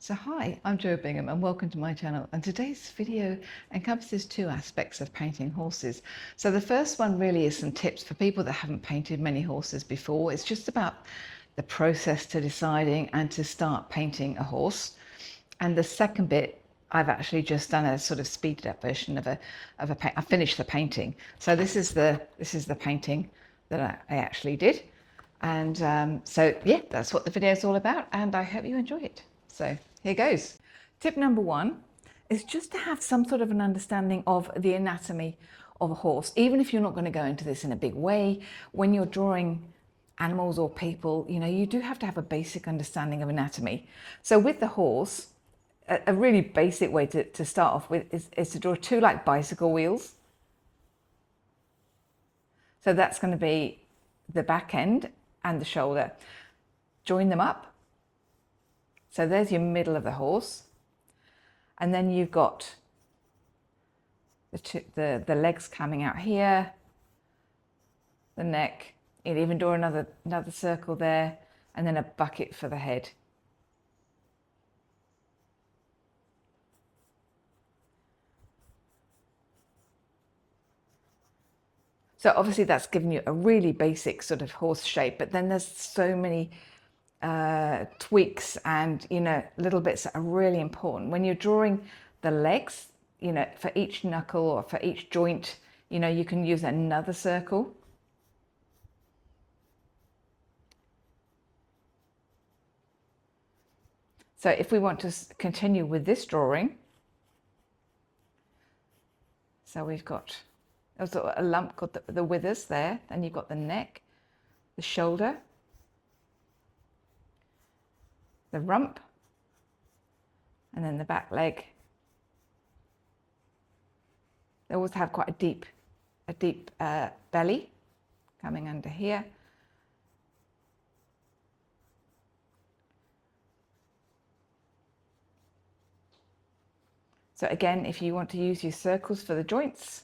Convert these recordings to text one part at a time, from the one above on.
So hi, I'm Jo Bingham and welcome to my channel, and today's video encompasses two aspects of painting horses. So the first one really is some tips for people that haven't painted many horses before. It's just about the process to deciding and to start painting a horse. And the second bit, I've actually just done a sort of speeded up version of I finished the painting. So this is the painting that I actually did. And so yeah, that's what the video is all about, and I hope you enjoy it. So here goes. Tip number one is just to have some sort of an understanding of the anatomy of a horse. Even if you're not going to go into this in a big way, when you're drawing animals or people, you do have to have a basic understanding of anatomy. So with the horse, a really basic way to start off with is to draw two like bicycle wheels. So that's going to be the back end and the shoulder. Join them up. So there's your middle of the horse. And then you've got the legs coming out here, the neck. You'd even draw another circle there, and then a bucket for the head. So obviously that's giving you a really basic sort of horse shape, but then there's so many tweaks and little bits that are really important when you're drawing the legs. For each knuckle or for each joint, you can use another circle. So if we want to continue with this drawing, so we've got a lump called the withers there, then you've got the neck, the shoulder, the rump, and then the back leg. They always have quite a deep belly coming under here. So again, if you want to use your circles for the joints,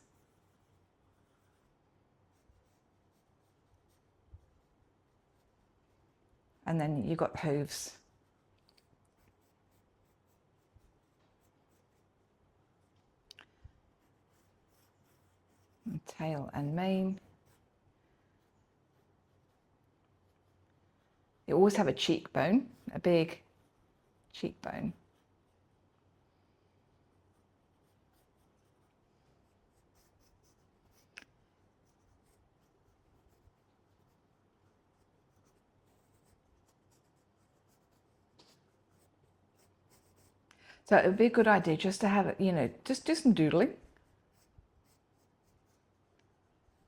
and then you've got the hooves. And tail and mane. You always have a cheekbone, a big cheekbone. So it would be a good idea just to have, just do some doodling.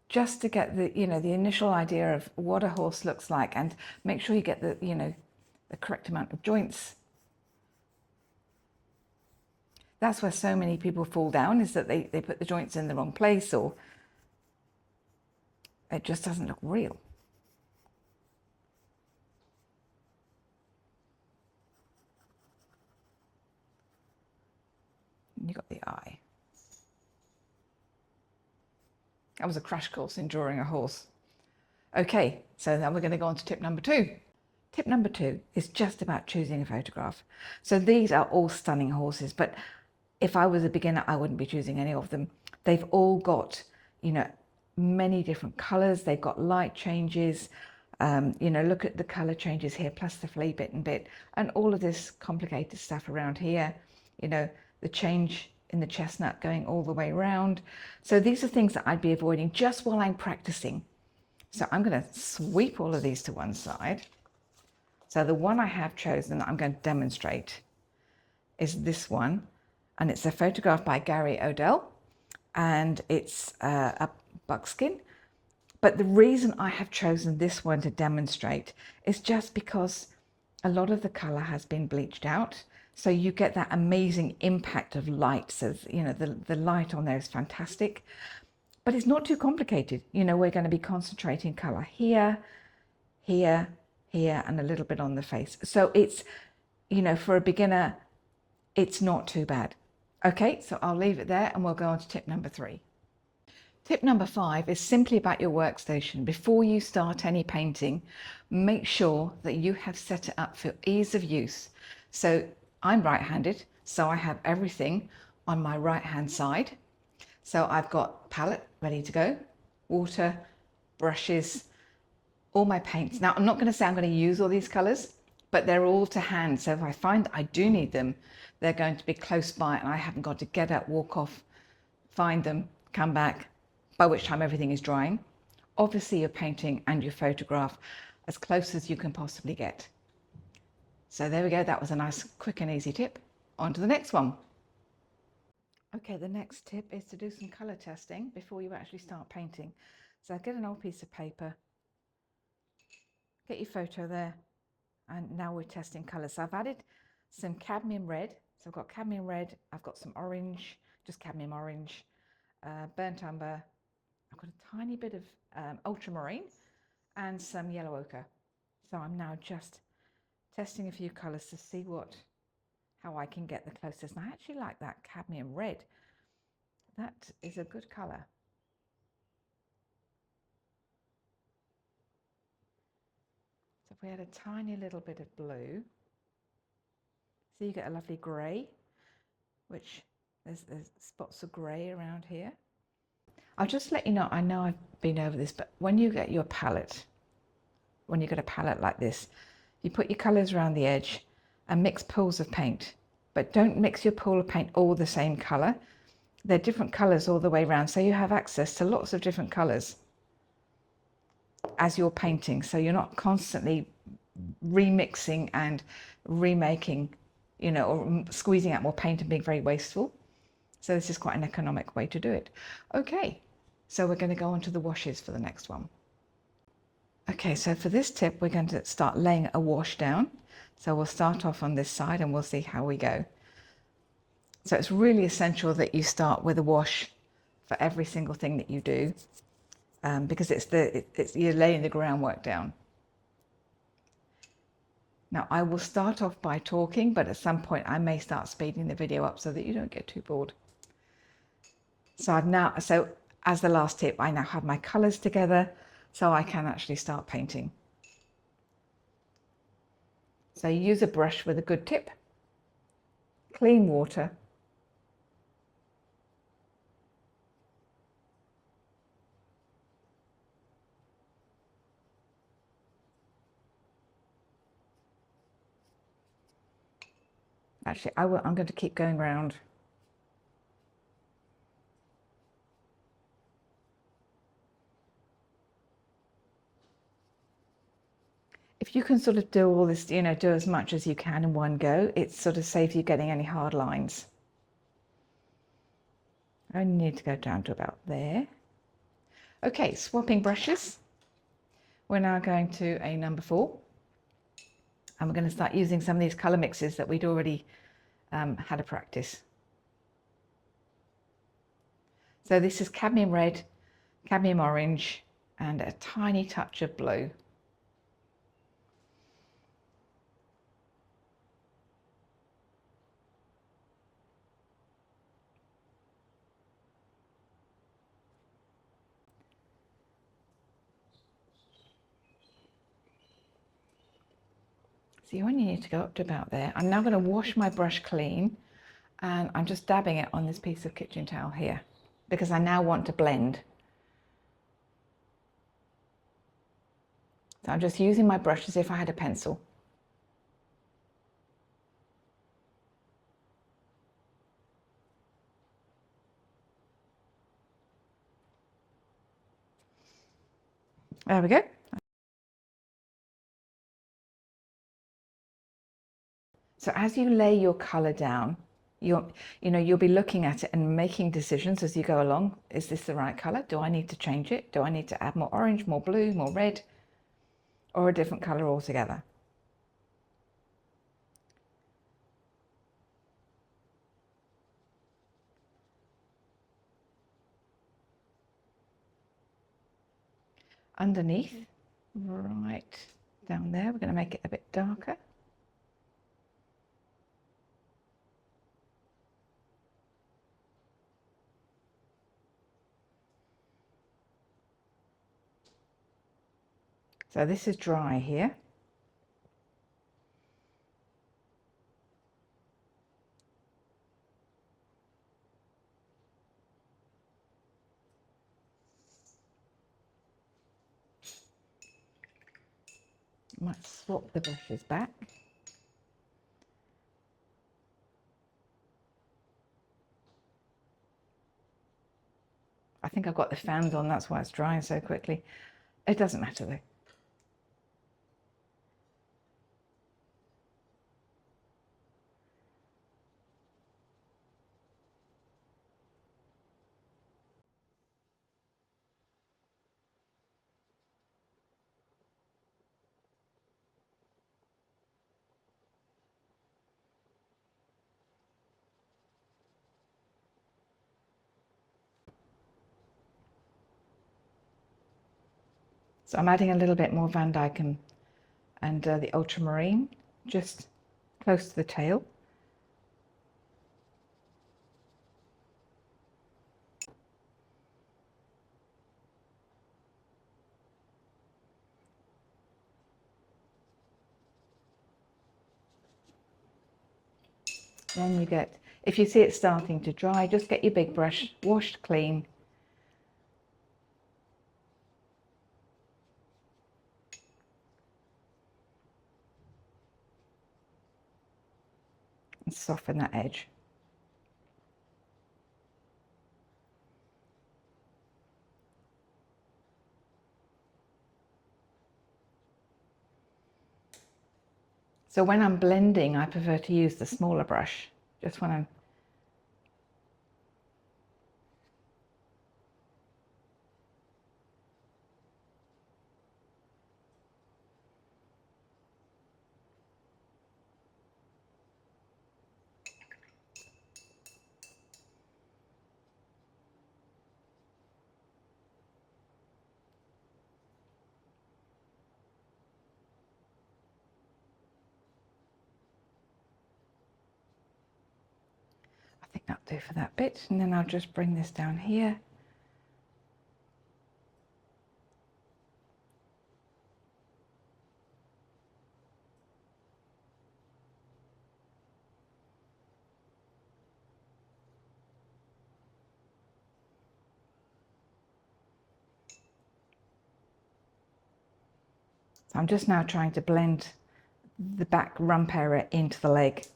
Just to get the initial idea of what a horse looks like, and make sure you get the correct amount of joints. That's where so many people fall down, is that they put the joints in the wrong place, or it just doesn't look real. You got the eye. That was a crash course in drawing a horse. Okay, so now we're going to go on to tip number two. Tip number two is just about choosing a photograph. So these are all stunning horses, but if I was a beginner, I wouldn't be choosing any of them. They've all got, many different colors. They've got light changes. Look at the color changes here, plus the flea bit and all of this complicated stuff around here. The change in the chestnut going all the way around. So these are things that I'd be avoiding just while I'm practicing. So I'm going to sweep all of these to one side. So the one I have chosen that I'm going to demonstrate is this one, and it's a photograph by Gary Odell, and it's a buckskin. But the reason I have chosen this one to demonstrate is just because a lot of the color has been bleached out. So you get that amazing impact of light. So, the light on there is fantastic, but it's not too complicated. We're going to be concentrating color here, here, here, and a little bit on the face. So it's, for a beginner, it's not too bad. Okay, so I'll leave it there and we'll go on to tip number three. Tip number 5 is simply about your workstation. Before you start any painting, make sure that you have set it up for ease of use. So I'm right-handed, so I have everything on my right-hand side. So I've got palette ready to go, water, brushes, all my paints. Now, I'm not going to say I'm going to use all these colours, but they're all to hand. So if I find that I do need them, they're going to be close by and I haven't got to get up, walk off, find them, come back, by which time everything is drying. Obviously, your painting and your photograph as close as you can possibly get. So there we go. That was a nice, quick and easy tip. On to the next one. Okay, the next tip is to do some colour testing before you actually start painting. So get an old piece of paper, get your photo there, and now we're testing colours. So I've added some cadmium red. So I've got cadmium red, I've got some orange, just cadmium orange, burnt umber. I've got a tiny bit of ultramarine and some yellow ochre. So I'm now just testing a few colours to see how I can get the closest. And I actually like that cadmium red. That is a good colour. So if we add a tiny little bit of blue, so you get a lovely grey, which there's spots of grey around here. I'll just let you know I've been over this, but when you get your palette, when you get a palette like this, you put your colours around the edge and mix pools of paint, but don't mix your pool of paint all the same colour. They're different colours all the way around, so you have access to lots of different colours as you're painting, so you're not constantly remixing and remaking, or squeezing out more paint and being very wasteful. So this is quite an economic way to do it. Okay, so we're going to go on to the washes for the next one. Okay, so for this tip, we're going to start laying a wash down. So we'll start off on this side and we'll see how we go. So it's really essential that you start with a wash for every single thing that you do, because you're laying the groundwork down. Now I will start off by talking, but at some point I may start speeding the video up so that you don't get too bored. So as the last tip, I now have my colours together, so I can actually start painting. So you use a brush with a good tip, clean water, actually I'm going to keep going round. If you can sort of do all this, do as much as you can in one go, it sort of saves you getting any hard lines. I only need to go down to about there. Okay, swapping brushes. We're now going to a number 4. And we're going to start using some of these colour mixes that we'd already had a practice. So this is cadmium red, cadmium orange, and a tiny touch of blue. So you only need to go up to about there. I'm now going to wash my brush clean, and I'm just dabbing it on this piece of kitchen towel here because I now want to blend. So I'm just using my brush as if I had a pencil. There we go. So as you lay your colour down, you'll be looking at it and making decisions as you go along. Is this the right colour? Do I need to change it? Do I need to add more orange, more blue, more red, or a different colour altogether? Underneath, right down there, we're going to make it a bit darker. So this is dry here. I might swap the brushes back. I think I've got the fans on, that's why it's drying so quickly. It doesn't matter though. So I'm adding a little bit more Van Dyke and the ultramarine, just close to the tail. Then you get, if you see it starting to dry, just get your big brush washed clean. And soften that edge. So when I'm blending, I prefer to use the smaller brush, just when I'm I think that'll do for that bit, and then I'll just bring this down here. So I'm just now trying to blend the back rump area into the leg.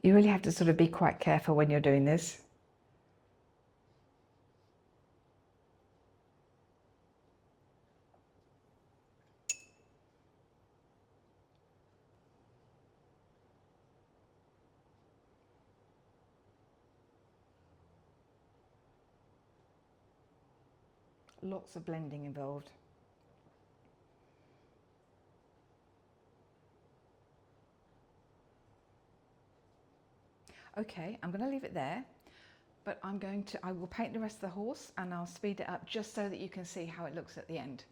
You really have to sort of be quite careful when you're doing this. Lots of blending involved. Okay, I'm going to leave it there, but I will paint the rest of the horse and I'll speed it up just so that you can see how it looks at the end.